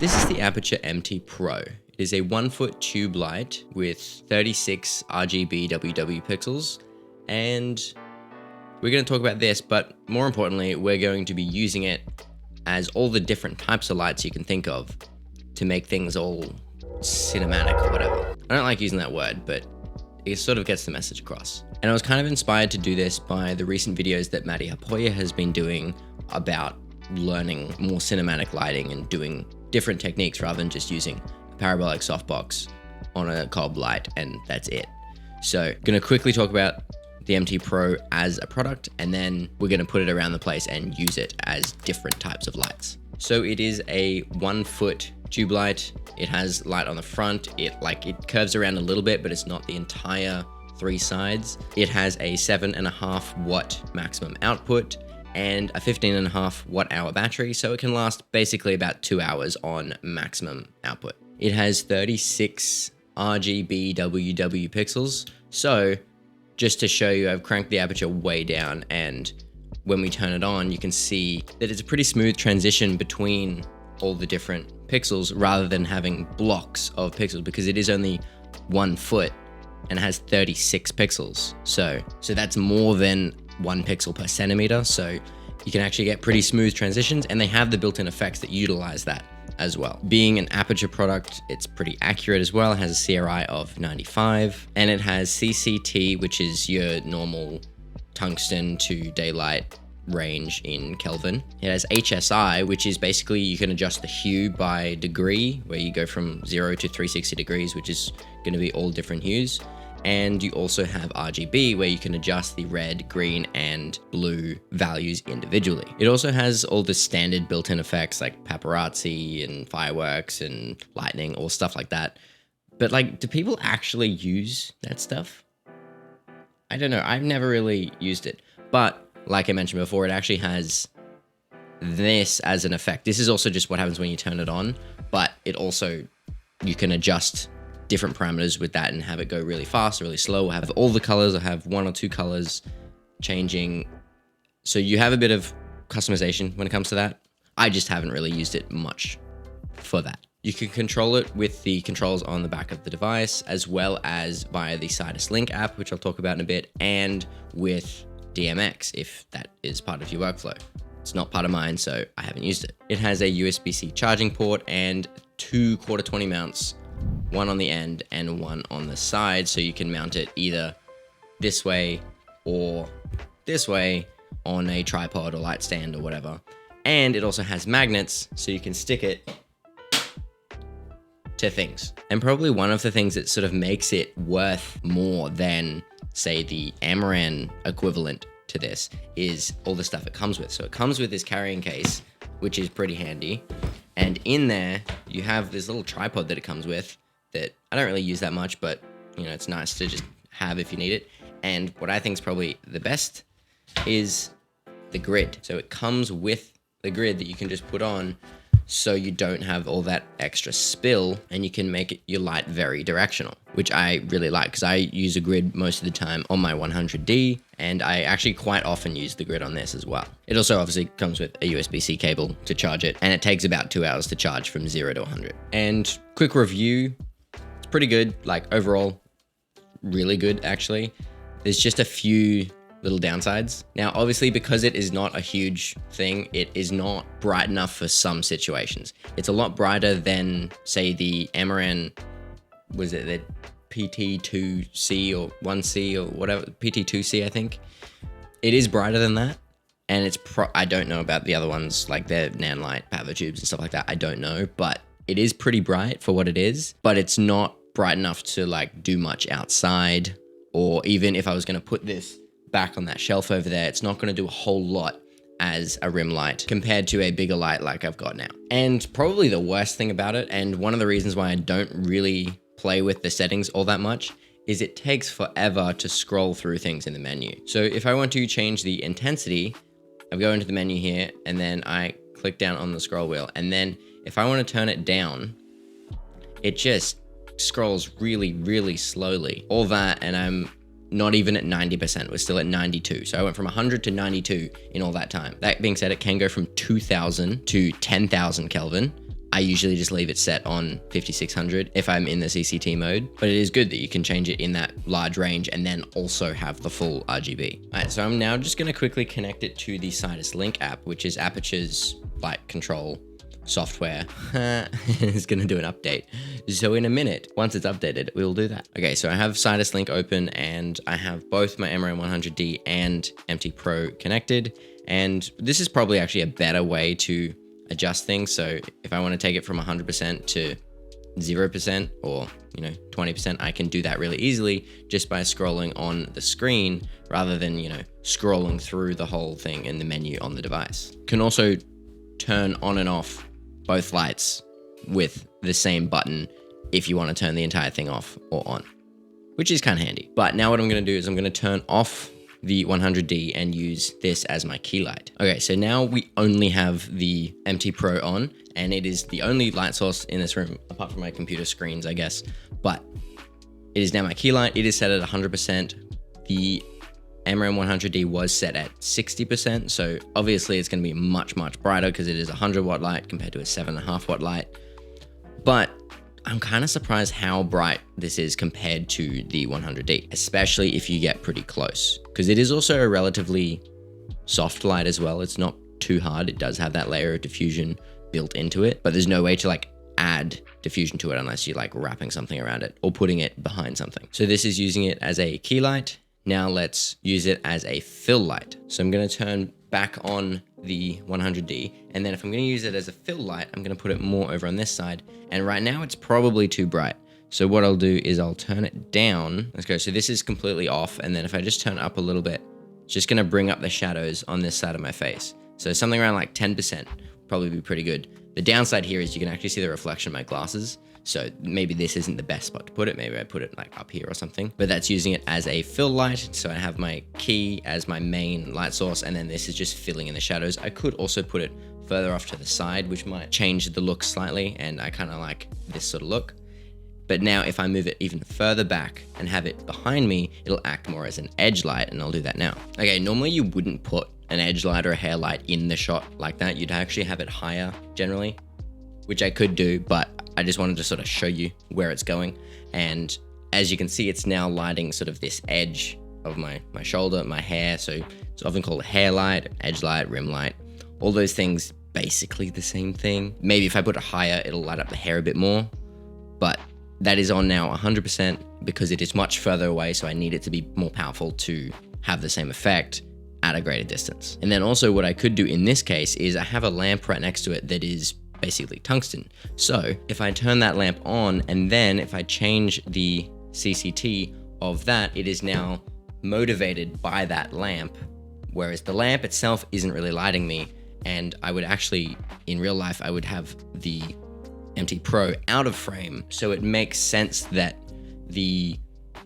This is the Aputure MT Pro. It is a 1-foot tube light with 36 RGB WW pixels, and we're going to talk about this, but more importantly, we're going to be using it as all the different types of lights you can think of to make things all cinematic or whatever. I don't like using that word, but it sort of gets the message across. And I was kind of inspired to do this by the recent videos that Aputure has been doing about learning more cinematic lighting and doing different techniques rather than just using a parabolic softbox on a cob light and that's it. So gonna quickly talk about the MT Pro as a product, and then we're gonna put it around the place and use it as different types of lights. So it is a 1-foot tube light. It has light on the front. It curves around a little bit, but it's not the entire 3 sides. It has a 7.5 watt maximum output and a 15.5 watt hour battery, so it can last basically about 2 hours on maximum output. It has 36 RGB WW pixels, so just to show you, I've cranked the aperture way down, and when we turn it on, you can see that it's a pretty smooth transition between all the different pixels rather than having blocks of pixels, because it is only 1 foot and has 36 pixels. So that's more than 1 pixel per centimeter. So you can actually get pretty smooth transitions, and they have the built-in effects that utilize that as well. Being an Aputure product, it's pretty accurate as well. It has a CRI of 95, and it has CCT, which is your normal tungsten to daylight range in Kelvin. It has HSI, which is basically you can adjust the hue by degree, where you go from 0 to 360 degrees, which is going to be all different hues. And you also have RGB, where you can adjust the red, green, and blue values individually. It also has all the standard built-in effects like paparazzi and fireworks and lightning, all stuff like that. But do people actually use that stuff? I don't know. I've never really used it. But like I mentioned before, it actually has this as an effect. This is also just what happens when you turn it on, but it also, you can adjust different parameters with that and have it go really fast or really slow, or have all the colors, or have 1 or 2 colors changing. So you have a bit of customization when it comes to that. I just haven't really used it much for that. You can control it with the controls on the back of the device, as well as via the Sidus Link app, which I'll talk about in a bit, and with DMX, if that is part of your workflow. It's not part of mine, so I haven't used it. It has a USB-C charging port and 2 quarter 20 mounts, one on the end and one on the side, so you can mount it either this way or this way on a tripod or light stand or whatever. And it also has magnets, so you can stick it to things. And probably one of the things that sort of makes it worth more than, say, the Amaran equivalent to this is all the stuff it comes with. So it comes with this carrying case, which is pretty handy. And in there, you have this little tripod that it comes with that I don't really use that much, but it's nice to just have if you need it. And what I think is probably the best is the grid. So it comes with the grid that you can just put on, so you don't have all that extra spill, and you can make your light very directional, which I really like, because I use a grid most of the time on my 100D, and I actually quite often use the grid on this as well. It also obviously comes with a USB-C cable to charge it, and it takes about 2 hours to charge from 0 to 100. And quick review, it's pretty good, overall, really good actually. There's just a few little downsides. Now, obviously, because it is not a huge thing, it is not bright enough for some situations. It's a lot brighter than, say, the Amaran, was it the PT2C or 1C or whatever, PT2C, I think. It is brighter than that. And it's, I don't know about the other ones, like their Nanlite, Pavo tubes and stuff like that. I don't know, but it is pretty bright for what it is, but it's not bright enough to do much outside, or even if I was going to put this back on that shelf over there, it's not going to do a whole lot as a rim light compared to a bigger light like I've got now. And probably the worst thing about it, and one of the reasons why I don't really play with the settings all that much, is it takes forever to scroll through things in the menu. So if I want to change the intensity, I go into the menu here, and then I click down on the scroll wheel, and then if I want to turn it down, it just scrolls really, really slowly. All that, and I'm not even at 90%, we're still at 92. So I went from 100 to 92 in all that time. That being said, it can go from 2000 to 10,000 Kelvin. I usually just leave it set on 5600 if I'm in the CCT mode, but it is good that you can change it in that large range and then also have the full RGB. All right, so I'm now just gonna quickly connect it to the Sidus Link app, which is Aputure's light control software. It's gonna do an update. So in a minute, once it's updated, we'll do that. Okay, so I have Sidus Link open and I have both my MRM100D and MT Pro connected. And this is probably actually a better way to adjust things. So if I want to take it from 100% to 0% or 20%, I can do that really easily just by scrolling on the screen rather than scrolling through the whole thing in the menu on the device. Can also turn on and off both lights with the same button if you want to turn the entire thing off or on, which is kind of handy. But now what I'm going to do is I'm going to turn off the 100D and use this as my key light. Okay, so now we only have the MT Pro on, and it is the only light source in this room, apart from my computer screens, I guess. But it is now my key light. It is set at 100%. The MRM100D was set at 60%, so obviously it's going to be much, much brighter because it is a 100 watt light compared to a 7.5 watt light. But I'm kind of surprised how bright this is compared to the 100D, especially if you get pretty close, because it is also a relatively soft light as well. It's not too hard. It does have that layer of diffusion built into it, but there's no way to add diffusion to it unless you're wrapping something around it or putting it behind something. So this is using it as a key light. Now let's use it as a fill light. So I'm going to turn back on the 100D, and then if I'm going to use it as a fill light, I'm going to put it more over on this side. And right now it's probably too bright. So what I'll do is I'll turn it down. Let's go. So this is completely off. And then if I just turn it up a little bit, it's just going to bring up the shadows on this side of my face. So something around 10% probably be pretty good. The downside here is you can actually see the reflection of my glasses. So maybe this isn't the best spot to put it. Maybe I put it up here or something, but that's using it as a fill light. So I have my key as my main light source, and then this is just filling in the shadows. I could also put it further off to the side, which might change the look slightly, and I kind of like this sort of look. But now if I move it even further back and have it behind me, it'll act more as an edge light, and I'll do that now. Okay, normally you wouldn't put an edge light or a hair light in the shot like that. You'd actually have it higher generally, which I could do, but I just wanted to sort of show you where it's going. And as you can see, it's now lighting sort of this edge of my shoulder, my hair. So it's often called a hair light, edge light, rim light, all those things, basically the same thing. Maybe if I put it higher, it'll light up the hair a bit more, but that is on now 100% because it is much further away. So I need it to be more powerful to have the same effect at a greater distance. And then also what I could do in this case is I have a lamp right next to it that is basically tungsten. So if I turn that lamp on and then if I change the CCT of that, it is now motivated by that lamp, whereas the lamp itself isn't really lighting me. And I would actually, in real life, I would have the MT Pro out of frame. So it makes sense that the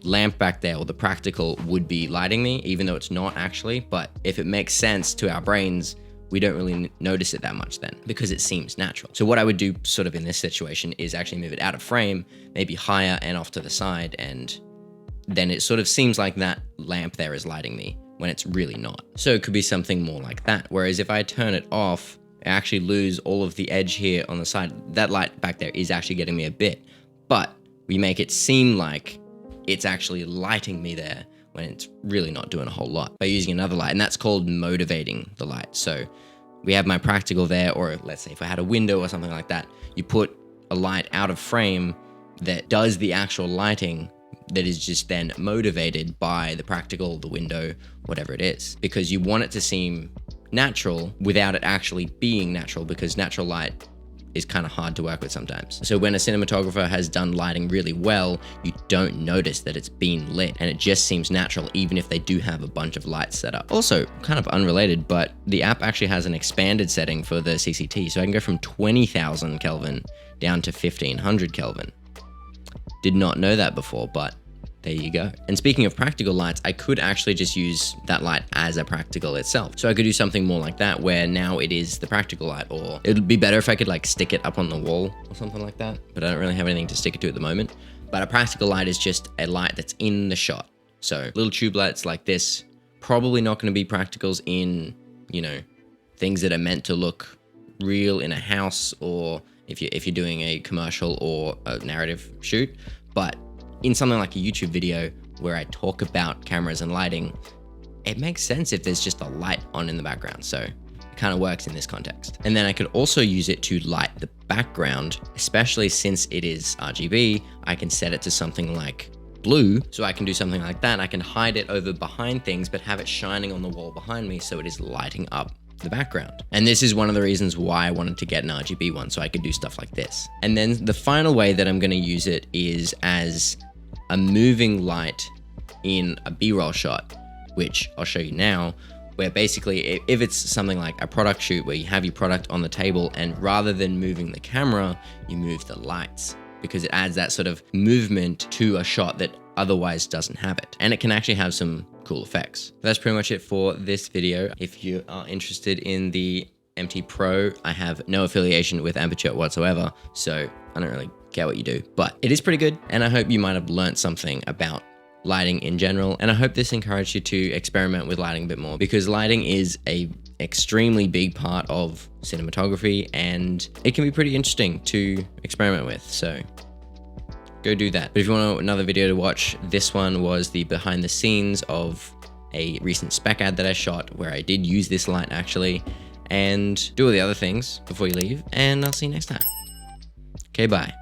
lamp back there or the practical would be lighting me, even though it's not actually. But if it makes sense to our brains, we don't really notice it that much then because it seems natural. So what I would do sort of in this situation is actually move it out of frame, maybe higher and off to the side. And then it sort of seems like that lamp there is lighting me when it's really not. So it could be something more like that. Whereas if I turn it off, I actually lose all of the edge here on the side. That light back there is actually getting me a bit, but we make it seem like it's actually lighting me there when it's really not doing a whole lot by using another light. And that's called motivating the light. So we have my practical there, or let's say if I had a window or something like that, you put a light out of frame that does the actual lighting that is just then motivated by the practical, the window, whatever it is, because you want it to seem natural without it actually being natural, because natural light is kind of hard to work with sometimes. So when a cinematographer has done lighting really well, you don't notice that it's been lit and it just seems natural, even if they do have a bunch of lights set up. Also, kind of unrelated, but the app actually has an expanded setting for the CCT. So I can go from 20,000 Kelvin down to 1500 Kelvin. Did not know that before, but there you go. And speaking of practical lights, I could actually just use that light as a practical itself. So I could do something more like that, where now it is the practical light, or it'd be better if I could stick it up on the wall or something like that, but I don't really have anything to stick it to at the moment. But a practical light is just a light that's in the shot. So little tube lights like this, probably not going to be practicals in, things that are meant to look real in a house or if you're doing a commercial or a narrative shoot. But in something like a YouTube video where I talk about cameras and lighting, it makes sense if there's just a light on in the background. So it kind of works in this context. And then I could also use it to light the background, especially since it is RGB. I can set it to something like blue, so I can do something like that. I can hide it over behind things, but have it shining on the wall behind me so it is lighting up the background. And this is one of the reasons why I wanted to get an RGB one, so I could do stuff like this. And then the final way that I'm going to use it is as a moving light in a B-roll shot, which I'll show you now, where basically if it's something like a product shoot where you have your product on the table and rather than moving the camera, you move the lights, because it adds that sort of movement to a shot that otherwise doesn't have it. And it can actually have some cool effects. That's pretty much it for this video. If you are interested in the MT Pro, I have no affiliation with Aputure whatsoever, so I don't really care what you do, but it is pretty good. And I hope you might have learned something about lighting in general. And I hope this encouraged you to experiment with lighting a bit more, because lighting is a extremely big part of cinematography and it can be pretty interesting to experiment with. So go do that. But if you want another video to watch, this one was the behind the scenes of a recent spec ad that I shot where I did use this light actually, and do all the other things before you leave, and I'll see you next time. Okay, bye.